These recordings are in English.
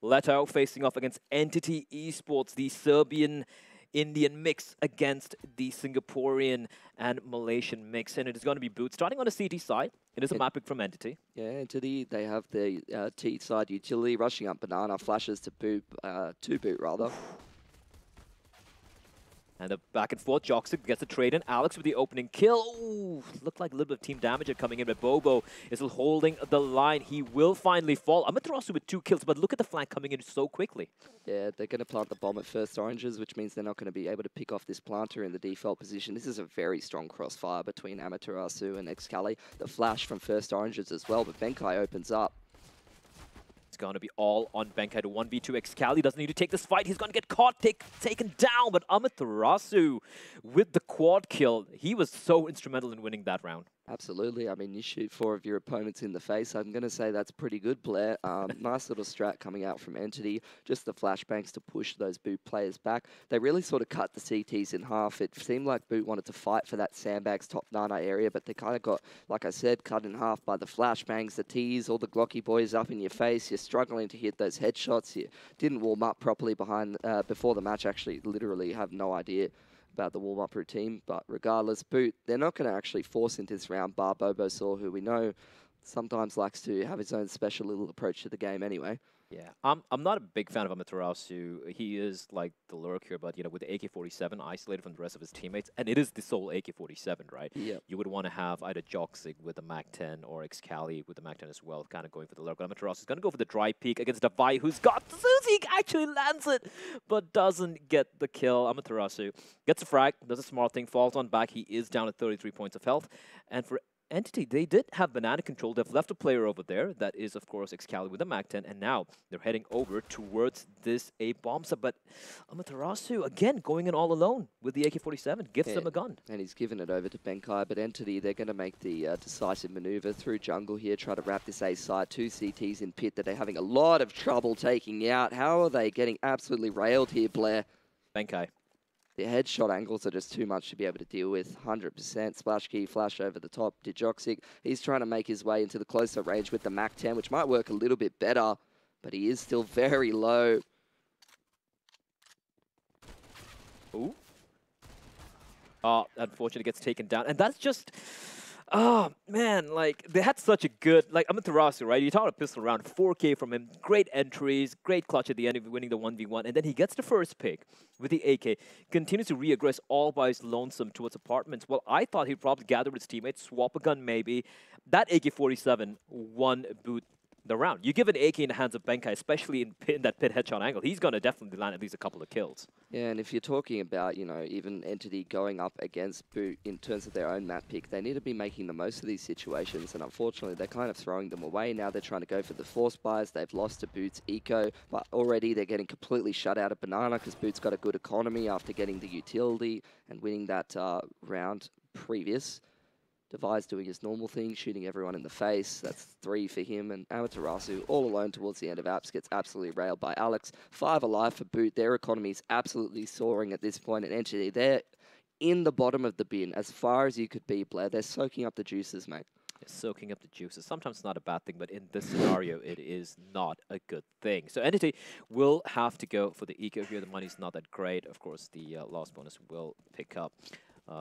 Leto facing off against Entity Esports, the Serbian-Indian mix against the Singaporean and Malaysian mix. And it is going to be Boot starting on the CT side. It is a map pick from Entity. Yeah, Entity, they have the T side utility rushing up Banana, flashes to Boot, rather. And a back and forth, Joxic gets a trade in. Alex with the opening kill. Ooh, looked like a little bit of team damage coming in, but Bobo is still holding the line. He will finally fall. Amaterasu with 2 kills, but look at the flank coming in so quickly. Yeah, they're going to plant the bomb at first Oranges, which means they're not going to be able to pick off this planter in the default position. This is a very strong crossfire between Amaterasu and Excali. The flash from first Oranges as well, but Benkai opens up. It's going to be all on Benkai to 1v2. Excali doesn't need to take this fight. He's going to get caught, taken down. But Amaterasu with the quad kill, he was so instrumental in winning that round. Absolutely. I mean, you shoot 4 of your opponents in the face. I'm going to say that's pretty good, Blair. Nice little strat coming out from Entity. Just the flashbangs to push those Boot players back. They really sort of cut the CTs in half. It seemed like Boot wanted to fight for that sandbags top Nana area, but they kind of got, like I said, cut in half by the flashbangs, the Ts, all the Glocky boys up in your face. You're struggling to hit those headshots. You didn't warm up properly before the match. Actually, literally have no idea about the warm-up routine, but regardless, Boot, they're not going to actually force into this round, bar Bobosaur, who we know sometimes likes to have his own special little approach to the game anyway. Yeah, I'm not a big fan of Amaterasu. He is like the lurk here, but you know, with the AK-47 isolated from the rest of his teammates, and it is the sole AK-47, right? Yeah. You would want to have either Joxic with the MAC-10 or Excali with the MAC-10 as well, kind of going for the lurk. But Amaterasu is going to go for the dry peek against Davai, who's got Suzy, actually lands it, but doesn't get the kill. Amaterasu gets a frag, does a smart thing, falls on back. He is down at 33 points of health, and for Entity, they did have banana control. They've left a player over there. That is, of course, Excali with the MAC-10. And now they're heading over towards this A bomb sub. But Amaterasu, again, going in all alone with the AK-47. Gives them a gun. And he's given it over to Benkai. But Entity, they're going to make the decisive maneuver through jungle here. Try to wrap this A side. 2 CTs in pit that they're having a lot of trouble taking out. How are they getting absolutely railed here, Blair? Benkai. The headshot angles are just too much to be able to deal with. 100%. Splash key, flash over the top. Dijoxic, he's trying to make his way into the closer range with the MAC-10, which might work a little bit better, but he is still very low. Ooh. Unfortunately gets taken down. And that's just... Oh, man, like, they had such a good, like, Amaterasu, right? You talk about pistol round, 4K from him, great entries, great clutch at the end of winning the 1v1, and then he gets the first pick with the AK, continues to re-aggress all by his lonesome towards apartments. Well, I thought he'd probably gather with his teammates, swap a gun maybe. That AK-47 won Boot the round. You give an AK in the hands of Benkai, especially in that pit headshot angle, he's going to definitely land at least a couple of kills. Yeah, and if you're talking about, you know, even Entity going up against Boot in terms of their own map pick, they need to be making the most of these situations, and unfortunately they're kind of throwing them away. Now they're trying to go for the force buys. They've lost to Boot's eco, but already they're getting completely shut out of Banana because Boot's got a good economy after getting the utility and winning that round previous. Devi's doing his normal thing, shooting everyone in the face. That's 3 for him. And Amaterasu, all alone towards the end of Apps, gets absolutely railed by Alex. 5 alive for Boot. Their economy is absolutely soaring at this point. And Entity, they're in the bottom of the bin, as far as you could be, Blair. They're soaking up the juices, mate. Soaking up the juices. Sometimes it's not a bad thing, but in this scenario, it is not a good thing. So Entity will have to go for the eco here. The money's not that great. Of course, the loss bonus will pick up.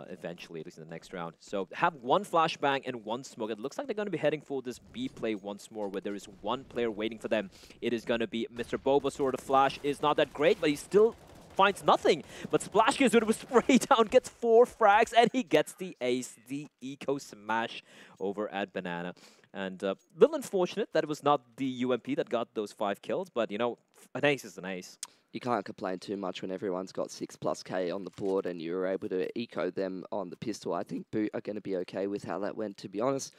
Eventually, at least in the next round. So have 1 flashbang and 1 smoke. It looks like they're going to be heading for this B play once more, where there is 1 player waiting for them. It is going to be Mr. Bobosaur. The flash is not that great, but he still finds nothing. But Splash gets rid of a spray down, gets 4 frags, and he gets the ace, the eco smash over at Banana. And a little unfortunate that it was not the UMP that got those 5 kills, but you know, an ace is an ace. You can't complain too much when everyone's got 6+ K on the board and you're able to eco them on the pistol. I think Boot are going to be okay with how that went, to be honest.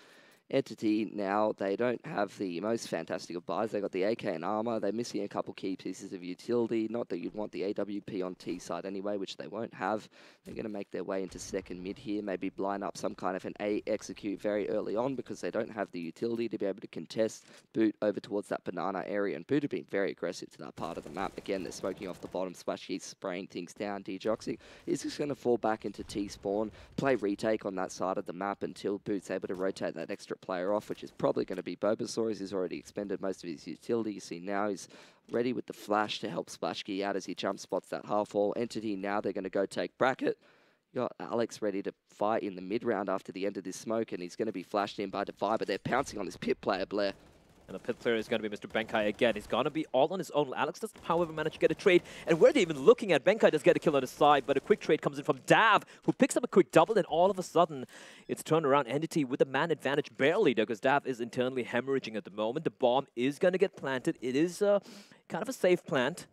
Entity now, they don't have the most fantastic of buys. They got the AK and armor. They're missing a couple key pieces of utility. Not that you'd want the AWP on T side anyway, which they won't have. They're going to make their way into second mid here, maybe blind up some kind of an A execute very early on because they don't have the utility to be able to contest Boot over towards that banana area. And Boot have been very aggressive to that part of the map. Again, they're smoking off the bottom. Splash, he's spraying things down. Dijoxic is just going to fall back into T spawn, play retake on that side of the map until Boot's able to rotate that extra player off, which is probably going to be Bulbasaur. He's already expended most of his utility. You see now he's ready with the flash to help Splashkey out as he jump spots that half wall. Entity now they're going to go take Bracket. You got Alex ready to fight in the mid-round after the end of this smoke, and he's going to be flashed in by Devi, but they're pouncing on this pit player, Blair. And the pit player is going to be Mr. Benkai again. He's going to be all on his own. Alex does, however, manage to get a trade. And where they're even looking at, Benkai does get a kill on his side, but a quick trade comes in from Dav, who picks up a quick double, and all of a sudden, it's turned around. Entity with a man advantage, barely, though, because Dav is internally hemorrhaging at the moment. The bomb is going to get planted. It is kind of a safe plant.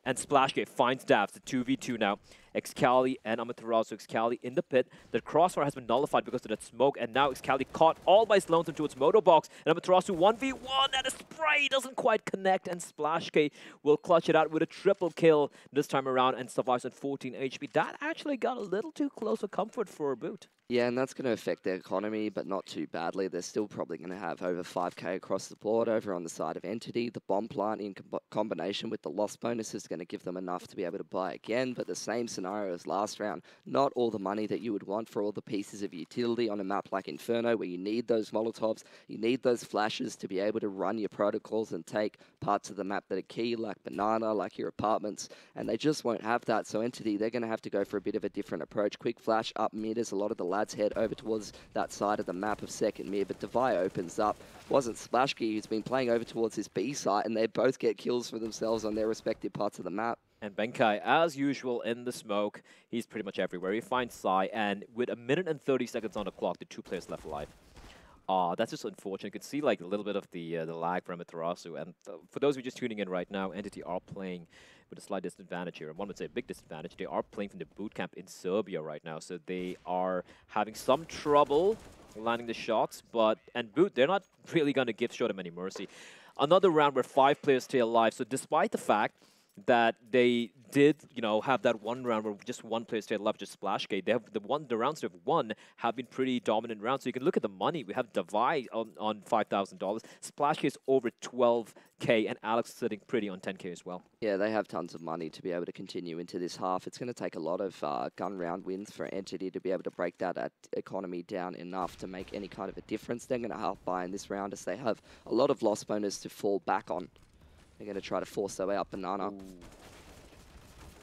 And Splashgate finds Dav. It's a 2v2 now. Excali and Amaterasu. Excali in the pit. The crossfire has been nullified because of that smoke, and now Excali caught all by his lonesome towards Moto Box. And Amaterasu 1v1, and a spray doesn't quite connect, and Splashgate will clutch it out with a triple kill this time around and survives at 14 HP. That actually got a little too close for comfort for Boot. Yeah, and that's going to affect their economy, but not too badly. They're still probably going to have over 5k across the board over on the side of Entity. The bomb plant in combination with the loss bonus is going to give them enough to be able to buy again, but the same scenario as last round. Not all the money that you would want for all the pieces of utility on a map like Inferno, where you need those Molotovs, you need those flashes to be able to run your protocols and take parts of the map that are key, like Banana, like your apartments, and they just won't have that. So Entity, they're going to have to go for a bit of a different approach. Quick flash up mid as a lot of the lads head over towards that side of the map of second mid, but Devi opens up. Wasn't Splashkey who's been playing over towards his B site, and they both get kills for themselves on their respective parts of the map. And Benkai, as usual, in the smoke, he's pretty much everywhere. He finds Sai, and with a minute and 30 seconds on the clock, the 2 players left alive. That's just unfortunate. You could see like a little bit of the lag from Amaterasu. And for those of you just tuning in right now, Entity are playing with a slight disadvantage here. And one would say a big disadvantage. They are playing from the boot camp in Serbia right now. So they are having some trouble landing the shots. And Boot, they're not really going to show them any mercy. Another round where 5 players stay alive. So despite the fact that they did, have that one round where just 1 player stayed alive, just Splashgate. They have the rounds they've won have been pretty dominant rounds. So you can look at the money. We have Devi on $5,000. Splashgate is over 12k, and Alex sitting pretty on 10k as well. Yeah, they have tons of money to be able to continue into this half. It's going to take a lot of gun round wins for Entity to be able to break that economy down enough to make any kind of a difference. They're going to half buy in this round as they have a lot of loss bonus to fall back on. They're going to try to force their way up Banana.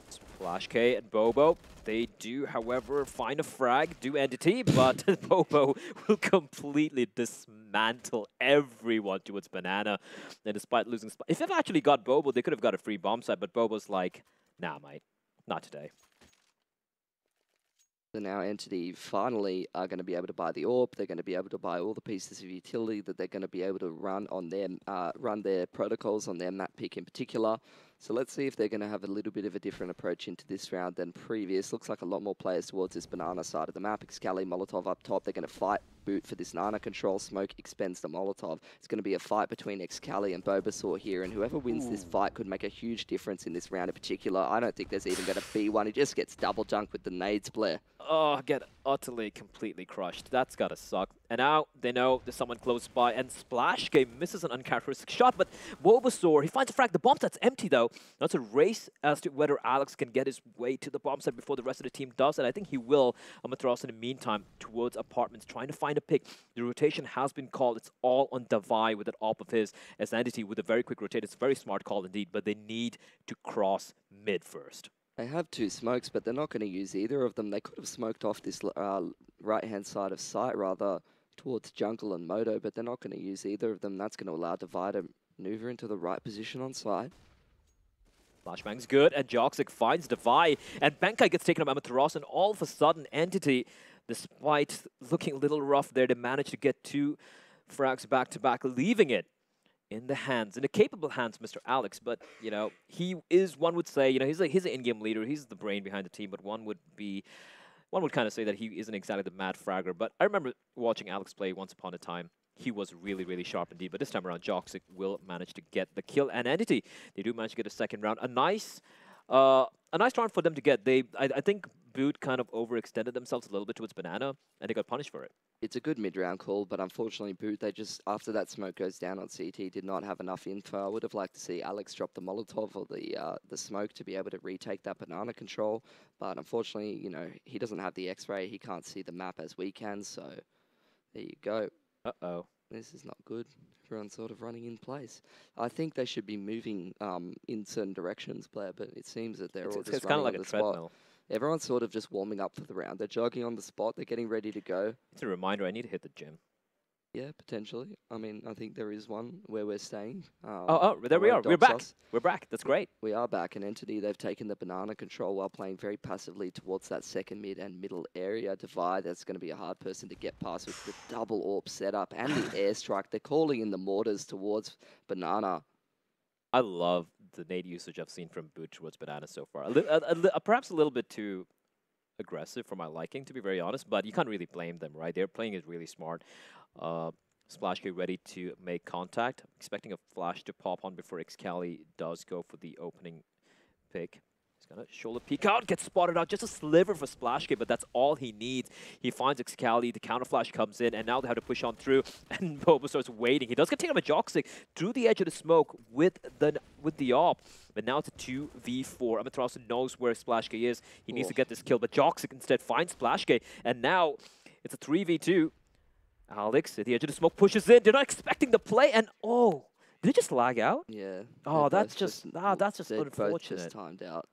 Splashk and Bobo, they do, however, find a frag, do Entity, but Bobo will completely dismantle everyone towards Banana. And despite losing, if they've actually got Bobo, they could have got a free bomb site, but Bobo's like, nah, mate, not today. So now Entity finally are going to be able to buy the orb. They're going to be able to buy all the pieces of utility that they're going to be able to run on their protocols on their map pick in particular. So let's see if they're going to have a little bit of a different approach into this round than previous. Looks like a lot more players towards this Banana side of the map. Excali, Molotov up top. They're going to fight Boot for this Nana control. Smoke expends the Molotov. It's going to be a fight between Excali and Bulbasaur here, and whoever wins this fight could make a huge difference in this round in particular. I don't think there's even going to be one. He just gets double junked with the nades, Blair. Oh, get utterly, completely crushed. That's gotta suck. And now they know there's someone close by, and Splashgate misses an uncharacteristic shot, but Bulbasaur, he finds a frag. The bomb site's empty, though. Now it's a race as to whether Alex can get his way to the bomb site before the rest of the team does, and I think he will. Amaterasu, in the meantime, towards apartments, trying to find a pick. The rotation has been called. It's all on Devi with an op of his as Entity with a very quick rotate. It's a very smart call indeed, but they need to cross mid first. They have 2 smokes, but they're not going to use either of them. They could have smoked off this right-hand side of site, rather, towards Jungle and Moto, but they're not going to use either of them. That's going to allow Devi to maneuver into the right position on side. Flashbang's good, and Joxic finds Devi, and Benkai gets taken up Amaterasu, and all of a sudden, Entity, despite looking a little rough there, they manage to get 2 frags back-to-back, leaving it in the capable hands, Mr. Alex. But, he is, one would say, he's an in-game leader. He's the brain behind the team, but one would kind of say that he isn't exactly the mad fragger. But I remember watching Alex play once upon a time. He was really, really sharp indeed. But this time around, Joxic will manage to get the kill. And Entity, they do manage to get a second round. A nice round for them to get. I think Boot kind of overextended themselves a little bit towards Banana, and they got punished for it. It's a good mid-round call, but unfortunately Boot, they just, after that smoke goes down on CT, did not have enough info. I would have liked to see Alex drop the Molotov or the smoke to be able to retake that Banana control, but unfortunately, he doesn't have the X-ray. He can't see the map as we can, so there you go. Uh-oh. This is not good. Everyone's sort of running in place. I think they should be moving in certain directions, Blair, but it seems that they're all just it's kind running of like on a the spot. treadmill. Everyone's sort of just warming up for the round. They're jogging on the spot. They're getting ready to go. It's a reminder I need to hit the gym. Yeah, potentially. I mean, I think there is one where we're staying. There we are. We're back. We're back. That's great. We are back. An Entity, they've taken the banana control while playing very passively towards that second mid and middle area divide. That's going to be a hard person to get past with the double AWP setup and the airstrike. They're calling in the mortars towards banana. I love the nade usage I've seen from Boot towards banana so far. Perhaps a little bit too aggressive for my liking, to be very honest, but you can't really blame them, right? They're playing it really smart. Splashk ready to make contact. Expecting a flash to pop on before Xcali does go for the opening pick. He's gonna shoulder peek out, get spotted out, just a sliver for Splashk, but that's all he needs. He finds Xcali, the counter flash comes in, and now they have to push on through, and Bobo starts waiting. He does get taken up a Joxic through the edge of the smoke with the op, but now it's a 2v4. Amaterasu knows where Splashk is. He needs to get this kill, but Joxic instead finds Splashk, and now it's a 3v2. Alex at the edge of the smoke pushes in. They're not expecting the play, and oh, did it just lag out? Yeah. Oh, that's just unfortunate. Both just timed out.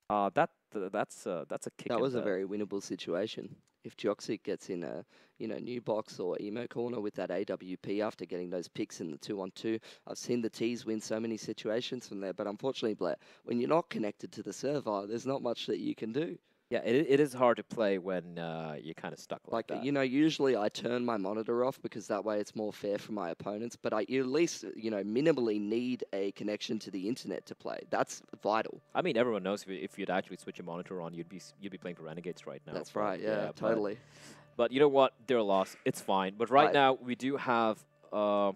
That's a kick. That was a very winnable situation. If Joxic gets in a new box or emo corner with that AWP after getting those picks in the 2-on-2, I've seen the T's win so many situations from there. But unfortunately, Blair, when you're not connected to the server, there's not much that you can do. Yeah, it is hard to play when you're kind of stuck like that. Usually I turn my monitor off because that way it's more fair for my opponents, but you at least, minimally need a connection to the internet to play. That's vital. I mean, everyone knows if you'd actually switch your monitor on, you'd be playing for Renegades right now. That's right, yeah, totally. But you know what? They're a loss. It's fine. But right now, we do have, I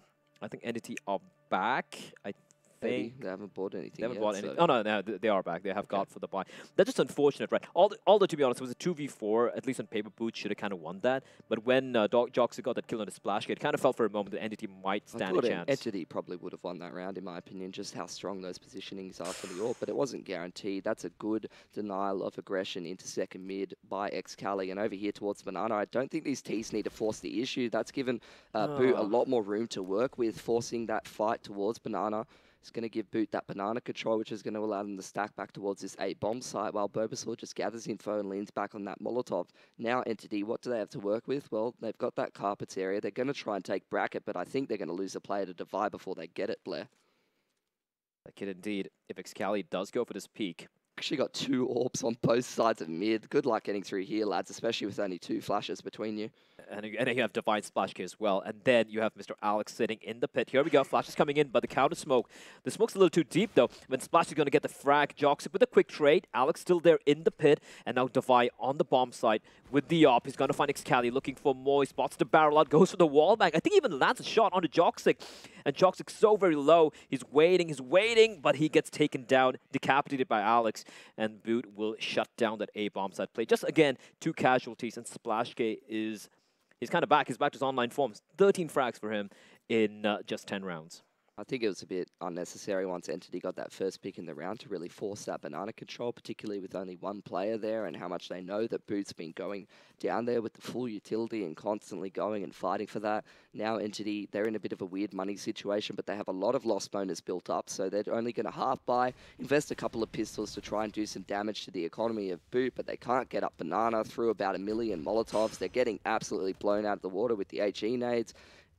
think Entity are back. They haven't bought anything They haven't yet, bought anything. Oh, no, they are back. They have got for the buy. That's just unfortunate, right? Although, to be honest, it was a 2v4. At least on paper, Boot should have kind of won that. But when Joxic got that kill on the Splashk, it kind of felt for a moment that Entity might stand a chance. Entity probably would have won that round, in my opinion, just how strong those positionings are for the AWP. But it wasn't guaranteed. That's a good denial of aggression into second mid by Xcali. And over here towards Banana, I don't think these T's need to force the issue. That's given Boot a lot more room to work with, forcing that fight towards Banana. It's going to give Boot that banana control, which is going to allow them to stack back towards this 8-bomb site, while Bulbasaur just gathers info and leans back on that Molotov. Now, Entity, what do they have to work with? Well, they've got that carpets area. They're going to try and take bracket, but I think they're going to lose a player to divide before they get it, Blair. That kid indeed. If Xcali does go for this peak. Actually got 2 AWPs on both sides of mid. Good luck getting through here, lads, especially with only 2 flashes between you. And you have Divine Splashk as well. And then you have Mr. Alex sitting in the pit. Here we go. Flash is coming in, but the counter smoke. The smoke's a little too deep, though. When Splashk is going to get the frag, Joxic with a quick trade. Alex still there in the pit. And now Divine on the bomb site with the op. He's going to find Xcali looking for more. He spots the barrel out, goes for the wall bang. I think he even lands a shot onto Joxic. And Joxic's so very low. He's waiting, but he gets taken down, decapitated by Alex. And Boot will shut down that A-bomb site play. Just, again, 2 casualties. And Splashk he's kind of back. He's back to his online forms. 13 frags for him in just 10 rounds. I think it was a bit unnecessary once Entity got that first pick in the round to really force that banana control, particularly with only 1 player there and how much they know that Boot's been going down there with the full utility and constantly going and fighting for that. Now Entity, they're in a bit of a weird money situation, but they have a lot of lost bonus built up, so they're only going to half buy, invest a couple of pistols to try and do some damage to the economy of Boot, but they can't get up banana through about 1 million Molotovs. They're getting absolutely blown out of the water with the HE nades.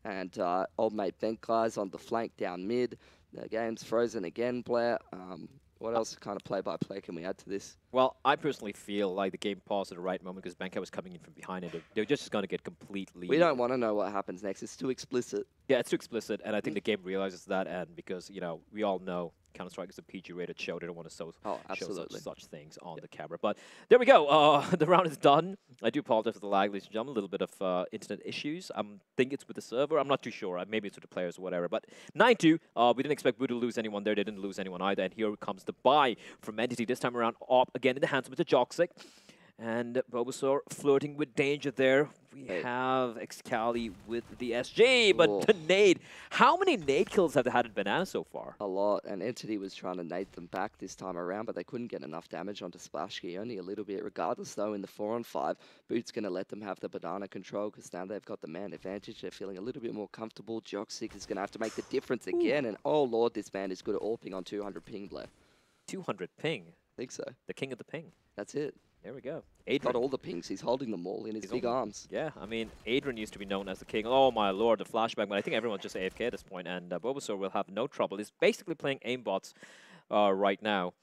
And old mate Benkai's on the flank down mid. The game's frozen again, Blair. What else kind of play-by-play can we add to this? Well, I personally feel like the game paused at the right moment because Benkai was coming in from behind it. They're just going to get completely... We don't want to know what happens next. It's too explicit. Yeah, it's too explicit, and I think the game realizes that, and because, we all know Counter-Strike is a PG-rated show. They don't want to show such things on the camera. But there we go. The round is done. I do apologize for the lag, ladies and gentlemen. A little bit of internet issues. I think it's with the server. I'm not too sure. Maybe it's with the players or whatever. But 9-2. We didn't expect Boo to lose anyone there. They didn't lose anyone either. And here comes the buy from Entity. This time around, up again in the hands of Mr. Joxic. And Bulbasaur flirting with danger there. We have Excali with the SG, but the nade. How many nade kills have they had in Banana so far? A lot, and Entity was trying to nade them back this time around, but they couldn't get enough damage onto Splashkey, only a little bit. Regardless, though, in the 4-on-5, Boot's going to let them have the Banana control, because now they've got the man advantage. They're feeling a little bit more comfortable. Joxic is going to have to make the difference again, and oh lord, this man is good at AWPing on 200 ping, Blair. 200 ping? I think so. The king of the ping. That's it. There we go. He's got all the pings. He's holding them all in his big arms. Yeah, I mean, Adrian used to be known as the king. Oh my lord, the flashback. But I think everyone's just AFK at this point, and Bulbasaur will have no trouble. He's basically playing aimbots right now.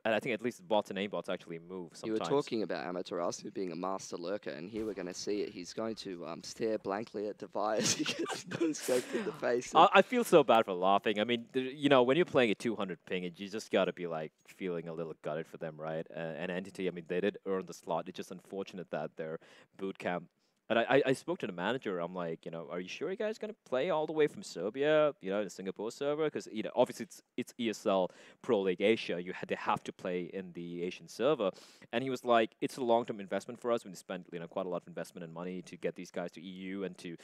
And I think at least the bots and aimbots actually move sometimes. You were talking about Amaterasu being a master lurker, and here we're going to see it. He's going to stare blankly at Devi as he gets no-scoped in the face. I feel so bad for laughing. I mean, you know, when you're playing a 200 ping, you just got to be, like, feeling a little gutted for them, right? And Entity, I mean, they did earn the slot. It's just unfortunate that their boot camp. And I spoke to the manager. I'm like, you know, are you sure you guys going to play all the way from Serbia, you know, the Singapore server? Because, you know, obviously it's ESL Pro League Asia. They have to play in the Asian server. And he was like, it's a long-term investment for us. We spent, you know, quite a lot of investment and money to get these guys to EU and to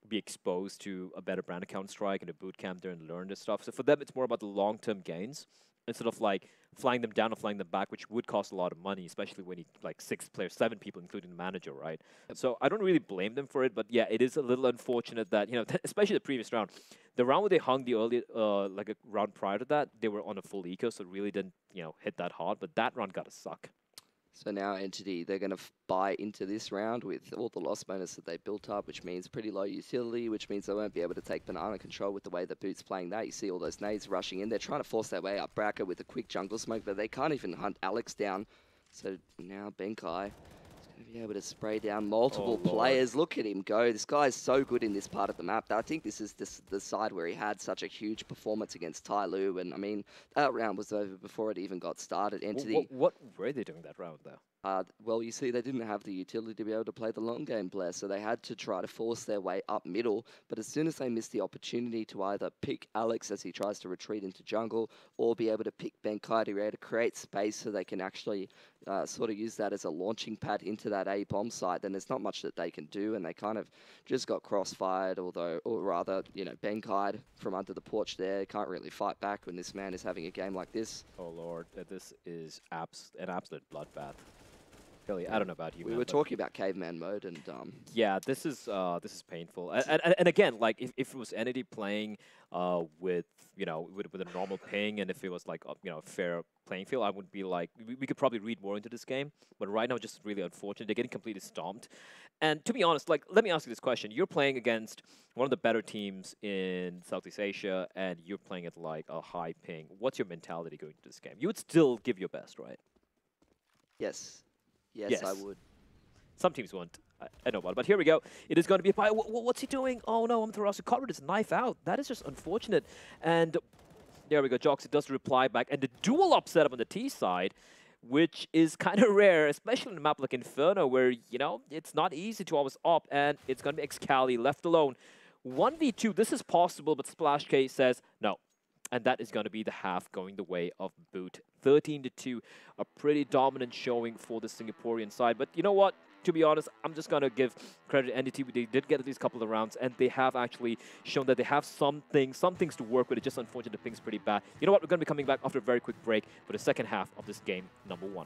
be exposed to a better brand of Counter-Strike and a boot camp there and learn this stuff. So for them, it's more about the long-term gains instead of like flying them down or flying them back, which would cost a lot of money, especially when you like 6 players, 7 people, including the manager, right? So I don't really blame them for it, but yeah, it is a little unfortunate that, you know, especially the previous round, the round where they hung the early, like a round prior to that, they were on a full eco, so it really didn't, you know, hit that hard, but that round got to suck. So now Entity, they're going to buy into this round with all the loss bonus that they built up, which means pretty low utility, which means they won't be able to take Banana control with the way that Boot's playing that. You see all those nades rushing in. They're trying to force their way up Bracker with a quick jungle smoke, but they can't even hunt Alex down. So now Benkai is going to be able to spray down multiple players. Look at him go. This guy's so good in this part of the map. I think this is the side where he had such a huge performance against Tai Lu, and I mean, that round was over before it even got started. Entity. What were they doing that round, though? Well, you see, they didn't have the utility to be able to play the long game, Blair, so they had to try to force their way up middle. But as soon as they missed the opportunity to either pick Alex as he tries to retreat into jungle, or be able to pick Benkai to be able to create space so they can actually sort of use that as a launching pad into that A bomb site, then there's not much that they can do, and they kind of just got crossfired, or rather, you know, Benkai from under the porch there can't really fight back when this man is having a game like this. Oh lord, this is an absolute bloodbath. Really, I don't know about you. We were talking about caveman mode, and yeah, this is painful. And again, like if it was Entity playing with a normal ping, and if it was like you know, fair playing field, I would be like we could probably read more into this game. But right now, just really unfortunate. They're getting completely stomped. And to be honest, like let me ask you this question: you're playing against one of the better teams in Southeast Asia, and you're playing at like a high ping. What's your mentality going into this game? You would still give your best, right? Yes. Yes, I would. Some teams won't. I know about it. But here we go. It is going to be a pie. What's he doing? Oh, no. Amaterasu covered his knife out. That is just unfortunate. And there we go. Joxy does reply back. And the dual up setup on the T side, which is kind of rare, especially in a map like Inferno, where, you know, it's not easy to always op. And it's going to be Excali left alone. 1v2. This is possible, but Splash K says no. And that is going to be the half going the way of Boot. 13-2, a pretty dominant showing for the Singaporean side. But you know what? To be honest, I'm just going to give credit to NDT. They did get at least a couple of rounds, and they have actually shown that they have some things to work with. It's just unfortunate the ping's pretty bad. You know what? We're going to be coming back after a very quick break for the second half of this game, number 1.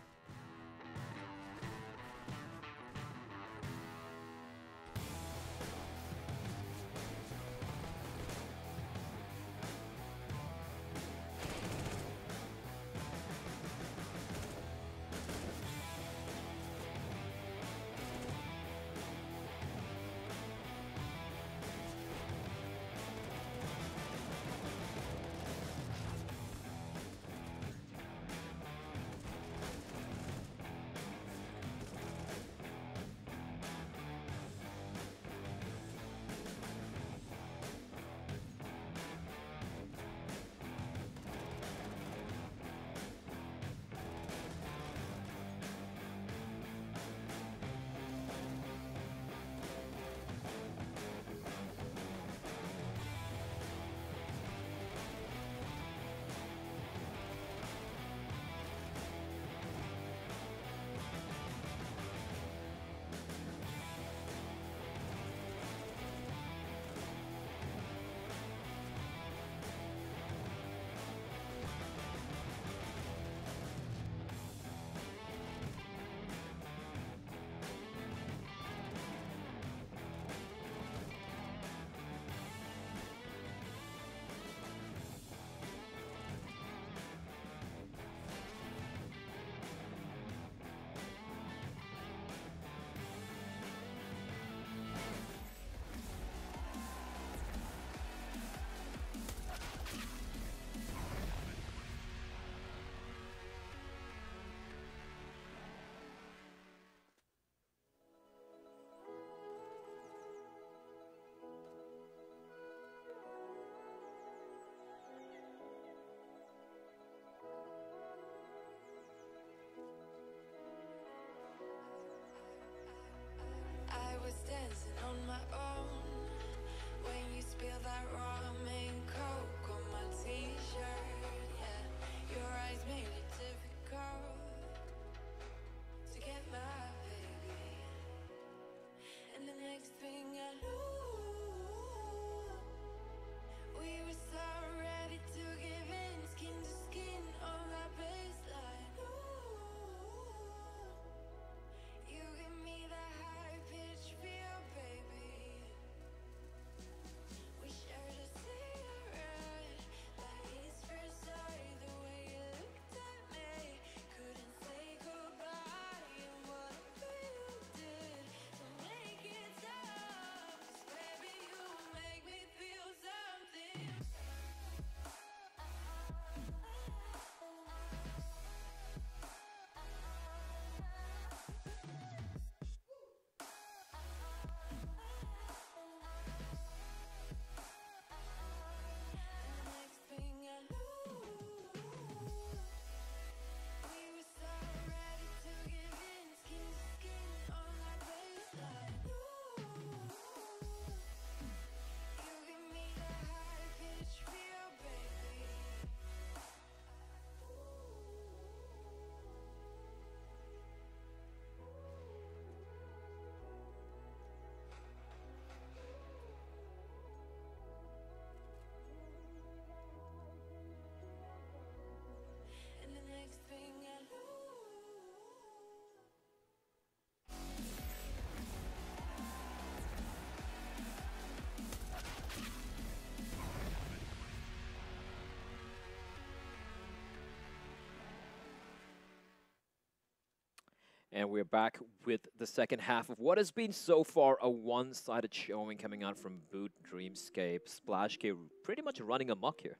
And we're back with the second half of what has been so far a one-sided showing coming out from Boot, Dreamscape, Splashk pretty much running amok here.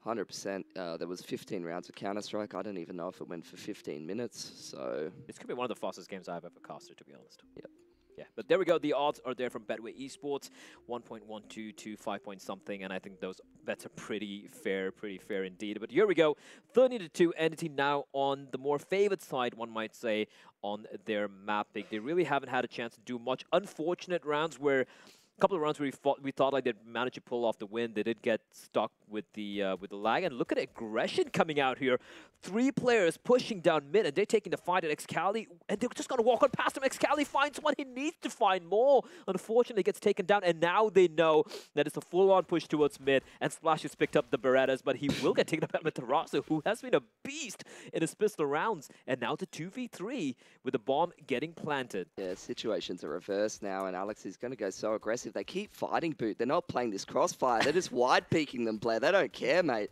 100%. There was 15 rounds of Counter-Strike. I don't even know if it went for 15 minutes, so... This could be one of the fastest games I've ever casted, to be honest. Yep. Yeah, but there we go. The odds are there from Betway Esports, 1.12 to 5 point something, and I think those bets are pretty fair indeed. But here we go, 30-2, Entity now on the more favored side, one might say, on their map pick. They really haven't had a chance to do much. Unfortunate rounds where a couple of rounds where we thought like they'd manage to pull off the win. They did get stuck with the lag, and look at aggression coming out here. 3 players pushing down mid, and they're taking the fight at Excali, and they're just gonna walk on past him. Excali finds one, he needs to find more. Unfortunately, gets taken down, and now they know that it's a full-on push towards mid, and Splash has picked up the Berettas, but he will get taken up by Matarasu, who has been a beast in his pistol rounds, and now to 2v3 with the bomb getting planted. Yeah, situations are reversed now, and Alex is gonna go so aggressive. They keep fighting Boot. They're not playing this crossfire. They're just wide-peeking them, Blair. They don't care, mate.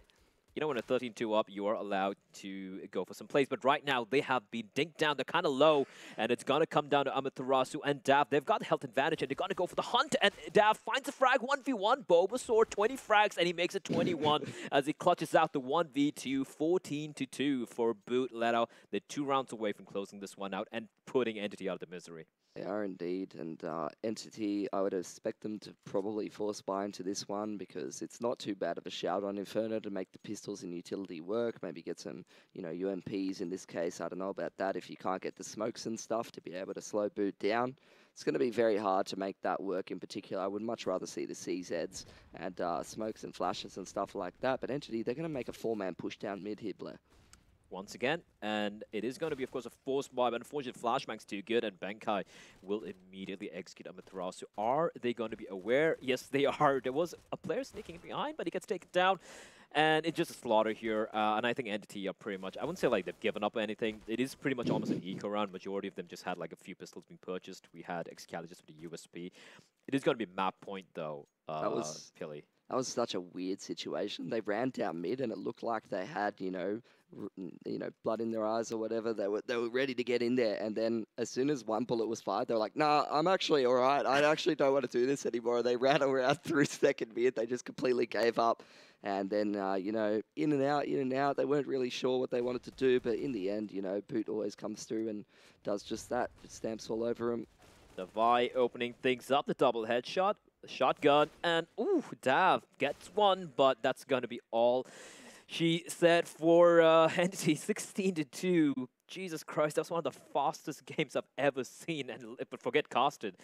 You know, when a 13-2 up, you are allowed to go for some plays. But right now, they have been dinked down. They're kind of low, and it's going to come down to Amaterasu and Dav. They've got the health advantage, and they're going to go for the hunt. And Dav finds a frag, 1v1. Bulbasaur, 20 frags, and he makes it 21 as he clutches out the 1v2, 14-2 for Boot. Leto, they're 2 rounds away from closing this one out and putting Entity out of the misery. They are indeed, and Entity, I would expect them to probably force buy into this one because it's not too bad of a shout on Inferno to make the pistols and utility work, maybe get some, you know, UMPs in this case. I don't know about that if you can't get the smokes and stuff to be able to slow Boot down. It's going to be very hard to make that work in particular. I would much rather see the CZs and smokes and flashes and stuff like that, but Entity, they're going to make a 4-man push down mid here, Blair. Once again, and it is going to be, of course, a forced buy, but unfortunately, Flashbang's too good, and Benkai will immediately execute Amaterasu. Are they going to be aware? Yes, they are. There was a player sneaking behind, but he gets taken down, and it's just a slaughter here, and I think Entity are pretty much, I wouldn't say like they've given up anything. It is pretty much almost an eco round. Majority of them just had like a few pistols being purchased. We had Excali just with the USP. It is going to be map point, though, Pilly. That was such a weird situation. They ran down mid, and it looked like they had, you know, blood in their eyes or whatever. They were ready to get in there, and then as soon as one bullet was fired, they were like, "Nah, I'm actually all right. I actually don't want to do this anymore." They ran around through second mid. They just completely gave up, and then you know, in and out. They weren't really sure what they wanted to do, but in the end, you know, Boot always comes through and does just that. It stamps all over them. The Vi opening things up, the double headshot. The shotgun, and ooh, Dav gets one, but that's going to be all she said for Entity. 16-2. Jesus Christ, that's one of the fastest games I've ever seen, and but forget casted.